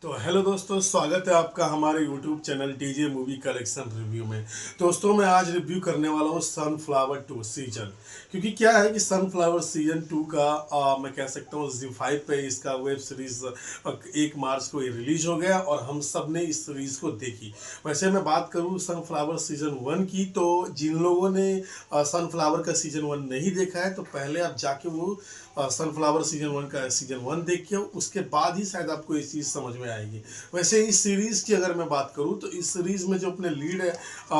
तो हेलो दोस्तों, स्वागत है आपका हमारे YouTube channel TJ movie collection review में। दोस्तों, मैं आज रिव्यू करने वाला हूँ सनफ्लावर 2 सीजन। क्योंकि क्या है कि सनफ्लावर सीजन 2 का मैं कह सकता हूँ जी5 पे इसका वेब सीरीज 1 मार्च को रिलीज हो गया और हम सब ने इस सीरीज को देखी। वैसे मैं बात करूँ सनफ्लावर सीजन 1 की, तो जिन लोगों ने सनफ्लावर का सीजन 1 नहीं देखा है तो पहले आप जाके वो सनफ्लावर सीजन 1 देख के उसके बाद ही शायद आपको ये चीज़ समझ में आएगी। वैसे इस सीरीज़ की अगर मैं बात करूँ तो इस सीरीज़ में जो अपने लीड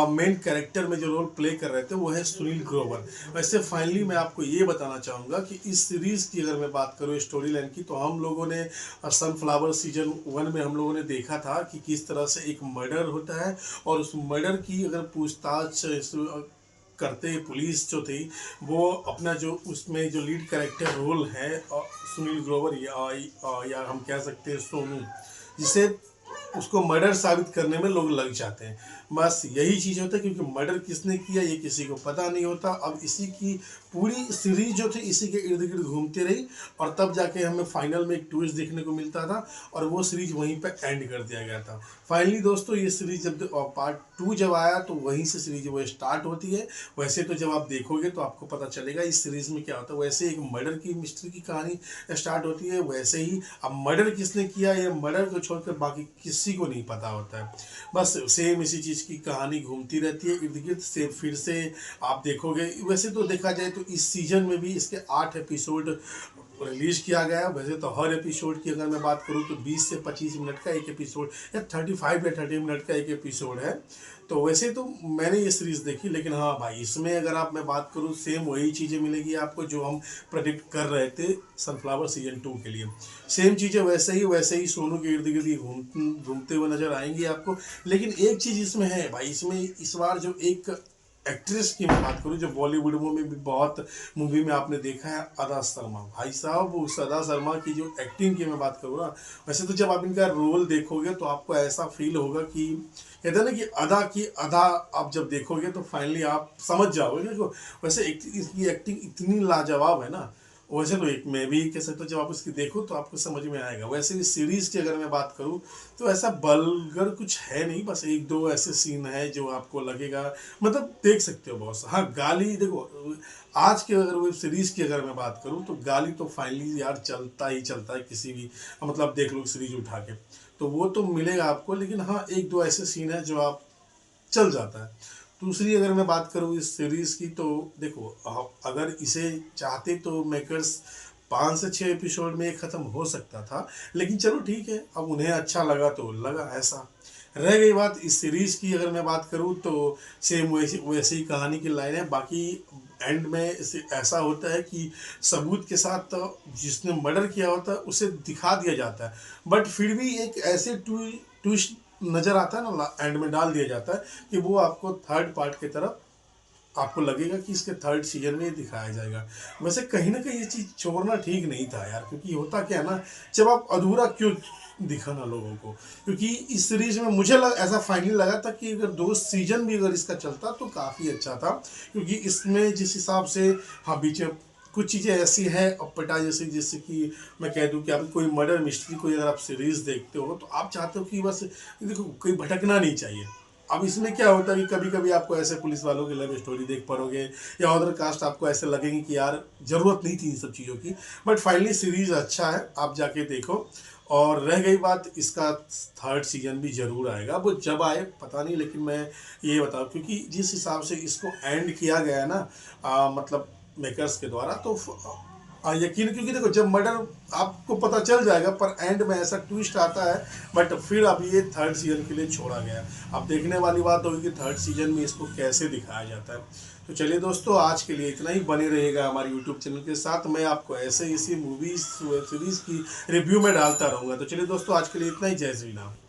मेन कैरेक्टर में जो रोल प्ले कर रहे थे वो है सुनील ग्रोवर। वैसे फाइनली मैं आपको ये बताना चाहूँगा कि इस सीरीज़ की अगर मैं बात करूँ स्टोरी लाइन की, तो हम लोगों ने सनफ्लावर सीजन 1 में हम लोगों ने देखा था कि किस तरह से एक मर्डर होता है और उस मर्डर की अगर पूछताछ करते पुलिस जो थी, वो अपना जो उसमें जो लीड कैरेक्टर रोल है सुनील ग्रोवर या हम कह सकते हैं सोनू, जिसे उसको मर्डर साबित करने में लोग लग जाते हैं। बस यही चीज़ होता है, क्योंकि मर्डर किसने किया ये किसी को पता नहीं होता। अब इसी की पूरी सीरीज जो थी इसी के इर्द गिर्द घूमती रही और तब जाके हमें फाइनल में एक ट्विस्ट देखने को मिलता था और वो सीरीज वहीं पे एंड कर दिया गया था। फाइनली दोस्तों, ये सीरीज जब पार्ट 2 जब आया तो वहीं से सीरीज वो स्टार्ट होती है। वैसे तो जब आप देखोगे तो आपको पता चलेगा इस सीरीज में क्या होता है। वैसे एक मर्डर की मिस्ट्री की कहानी स्टार्ट होती है, वैसे ही अब मर्डर किसने किया ये मर्डर को छोड़कर बाकी किसी को नहीं पता होता है। बस सेम इसी चीज़ की कहानी घूमती रहती है इर्द गिर्द से। फिर से आप देखोगे, वैसे तो देखा जाए तो इस सीजन में भी इसके 8 एपिसोड रिलीज किया गया। वैसे तो हर एपिसोड की अगर मैं बात करूँ तो 20 से 25 मिनट का एक एपिसोड या 35 या 30 मिनट का एक एपिसोड है। तो वैसे तो मैंने ये सीरीज़ देखी, लेकिन हाँ भाई, इसमें अगर आप मैं बात करूँ सेम वही चीज़ें मिलेगी आपको जो हम प्रेडिक्ट कर रहे थे सनफ्लावर सीजन 2 के लिए। सेम चीज़ें वैसे ही सोनू के इर्द गिर्द घूमते हुए नजर आएंगी आपको। लेकिन एक चीज़ इसमें है भाई, इसमें इस बार जो एक एक्ट्रेस की मैं बात करूँ जो बॉलीवुड में भी बहुत मूवी में आपने देखा है, अदा शर्मा। भाई साहब, उस अदा शर्मा की जो एक्टिंग की मैं बात करूँ ना, वैसे तो जब आप इनका रोल देखोगे तो आपको ऐसा फील होगा कि कहते हैं ना कि अदा की अदा आप जब देखोगे तो फाइनली आप समझ जाओगे। देखो, वैसे इसकी एक्टिंग इतनी लाजवाब है ना। वैसे तो एक मैं भी कह सकता हूँ, जब आप उसकी देखो तो आपको समझ में आएगा। वैसे इस सीरीज की अगर मैं बात करूँ तो ऐसा बलगर कुछ है नहीं, बस एक दो ऐसे सीन है जो आपको लगेगा, मतलब देख सकते हो बहुत सा। हाँ, गाली देखो, आज के अगर वेब सीरीज की अगर मैं बात करूँ तो गाली तो फाइनली यार चलता ही चलता है किसी भी, मतलब देख लो सीरीज उठा के, तो वो तो मिलेगा आपको। लेकिन हाँ, एक दो ऐसे सीन है जो आप चल जाता है। दूसरी अगर मैं बात करूँ इस सीरीज़ की, तो देखो अगर इसे चाहते तो मेकर्स 5 से 6 एपिसोड में ये ख़त्म हो सकता था। लेकिन चलो ठीक है, अब उन्हें अच्छा लगा तो लगा ऐसा। रह गई बात इस सीरीज़ की अगर मैं बात करूँ तो सेम वैसी वैसी ही कहानी की लाइन है। बाकी एंड में ऐसा होता है कि सबूत के साथ तो जिसने मर्डर किया होता है उसे दिखा दिया जाता है, बट फिर भी एक ऐसे ट्विस्ट नज़र आता है ना, एंड में डाल दिया जाता है कि वो आपको थर्ड पार्ट की तरफ आपको लगेगा कि इसके थर्ड सीजन में ये दिखाया जाएगा। वैसे कहीं ना कहीं ये चीज़ छोड़ना ठीक नहीं था यार, क्योंकि होता क्या है ना, जब आप अधूरा क्यों दिखाना लोगों को। क्योंकि इस सीरीज में मुझे ऐसा फाइनली लगा था कि अगर 2 सीजन भी अगर इसका चलता तो काफ़ी अच्छा था। क्योंकि इसमें जिस हिसाब से, हाँ बीच में कुछ चीज़ें ऐसी हैं अपटा, जैसे जैसे कि मैं कह दूं कि आप कोई मर्डर मिस्ट्री कोई अगर आप सीरीज़ देखते हो तो आप चाहते हो कि बस देखो कोई भटकना नहीं चाहिए। अब इसमें क्या होता है कि कभी कभी आपको ऐसे पुलिस वालों की लव स्टोरी देख पाओगे या अदर कास्ट आपको ऐसे लगेंगे कि यार ज़रूरत नहीं थी इन सब चीज़ों की। बट फाइनली सीरीज़ अच्छा है, आप जाके देखो। और रह गई बात, इसका थर्ड सीजन भी ज़रूर आएगा, वो जब आए पता नहीं, लेकिन मैं ये बताऊँ क्योंकि जिस हिसाब से इसको एंड किया गया है ना, मतलब मेकर्स के द्वारा, तो यकीन, क्योंकि देखो जब मर्डर आपको पता चल जाएगा पर एंड में ऐसा ट्विस्ट आता है। बट फिर अब ये थर्ड सीजन के लिए छोड़ा गया। अब देखने वाली बात होगी कि थर्ड सीजन में इसको कैसे दिखाया जाता है। तो चलिए दोस्तों, आज के लिए इतना ही। बने रहिएगा हमारे यूट्यूब चैनल के साथ, मैं आपको ऐसे इसी मूवीज वेब सीरीज़ की रिव्यू में डालता रहूँगा। तो चलिए दोस्तों, आज के लिए इतना ही। जय श्री राम।